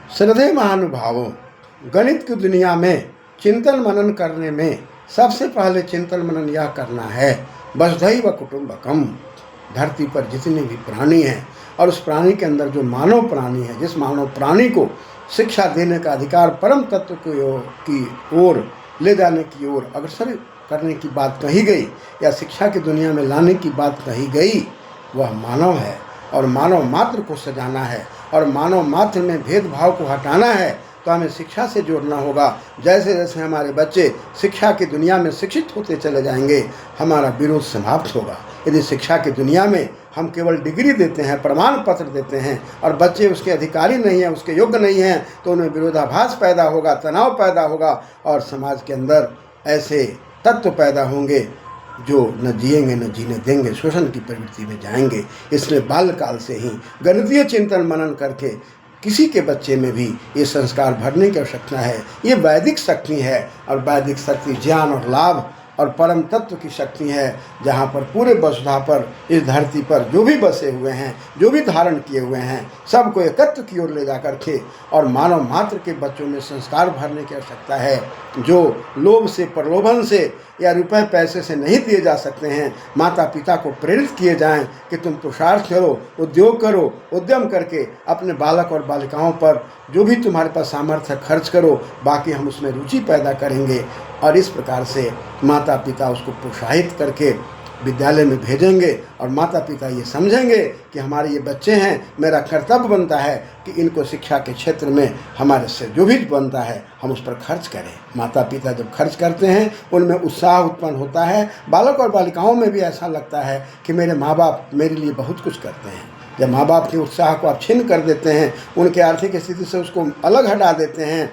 श्रद्धेय महानुभावों, गणित की दुनिया में चिंतन मनन करने में सबसे पहले चिंतन मनन यह करना है, वसुधैव कुटुंबकम। धरती पर जितने भी प्राणी हैं और उस प्राणी के अंदर जो मानव प्राणी है, जिस मानव प्राणी को शिक्षा देने का अधिकार परम तत्व की ओर ले जाने की ओर अग्रसर करने की बात कही गई या शिक्षा की दुनिया में लाने की बात कही गई, वह मानव है। और मानव मात्र को सजाना है और मानव मात्र में भेदभाव को हटाना है, तो हमें शिक्षा से जोड़ना होगा। जैसे जैसे हमारे बच्चे शिक्षा की दुनिया में शिक्षित होते चले जाएंगे, हमारा विरोध समाप्त होगा। यदि शिक्षा की दुनिया में हम केवल डिग्री देते हैं, प्रमाण पत्र देते हैं और बच्चे उसके अधिकारी नहीं हैं, उसके योग्य नहीं हैं, तो उनमें विरोधाभास पैदा होगा, तनाव पैदा होगा और समाज के अंदर ऐसे तत्व पैदा होंगे जो न जिएंगे न जीने देंगे, शोषण की प्रवृत्ति में जाएंगे। इसलिए बाल्यकाल से ही गणितीय चिंतन मनन करके किसी के बच्चे में भी ये संस्कार भरने की आवश्यकता है। ये वैदिक शक्ति है और वैदिक शक्ति ज्ञान और लाभ और परम तत्व की शक्ति है, जहाँ पर पूरे वसुधा पर, इस धरती पर जो भी बसे हुए हैं, जो भी धारण किए हुए हैं, सबको एकत्व की ओर ले जा कर के और मानव मात्र के बच्चों में संस्कार भरने की आवश्यकता है, जो लोभ से, प्रलोभन से या रुपए पैसे से नहीं दिए जा सकते हैं। माता पिता को प्रेरित किए जाएं कि तुम पुरुषार्थ करो, उद्योग करो, उद्यम करके अपने बालक और बालिकाओं पर जो भी तुम्हारे पास सामर्थ्य खर्च करो, बाकी हम उसमें रुचि पैदा करेंगे। और इस प्रकार से माता पिता उसको प्रोत्साहित करके विद्यालय में भेजेंगे और माता पिता ये समझेंगे कि हमारे ये बच्चे हैं, मेरा कर्तव्य बनता है कि इनको शिक्षा के क्षेत्र में हमारे से जो भी बनता है हम उस पर खर्च करें। माता पिता जब खर्च करते हैं, उनमें उत्साह उत्पन्न होता है। बालक और बालिकाओं में भी ऐसा लगता है कि मेरे माँ बाप मेरे लिए बहुत कुछ करते हैं। जब माँ बाप के उत्साह को आप छीन कर देते हैं, उनके आर्थिक स्थिति से उसको अलग हटा देते हैं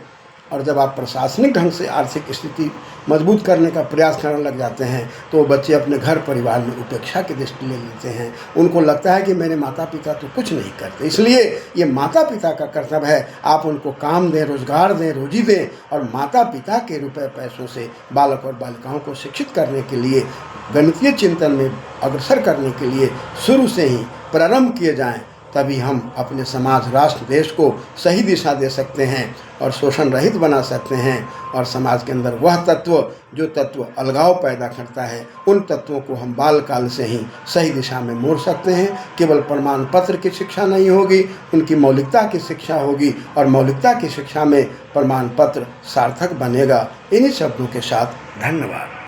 और जब आप प्रशासनिक ढंग से आर्थिक स्थिति मजबूत करने का प्रयास करने लग जाते हैं, तो बच्चे अपने घर परिवार में उपेक्षा की दृष्टि ले लेते हैं। उनको लगता है कि मेरे माता पिता तो कुछ नहीं करते। इसलिए ये माता पिता का कर्तव्य है, आप उनको काम दें, रोजगार दें, रोजी दें और माता पिता के रुपए पैसों से बालक और बालिकाओं को शिक्षित करने के लिए, गणितीय चिंतन में अग्रसर करने के लिए शुरू से ही प्रारंभ किए जाएँ। तभी हम अपने समाज, राष्ट्र, देश को सही दिशा दे सकते हैं और शोषण रहित बना सकते हैं। और समाज के अंदर वह तत्व जो तत्व अलगाव पैदा करता है, उन तत्वों को हम बालकाल से ही सही दिशा में मोड़ सकते हैं। केवल प्रमाण पत्र की शिक्षा नहीं होगी, उनकी मौलिकता की शिक्षा होगी और मौलिकता की शिक्षा में प्रमाण पत्र सार्थक बनेगा। इन्हीं शब्दों के साथ धन्यवाद।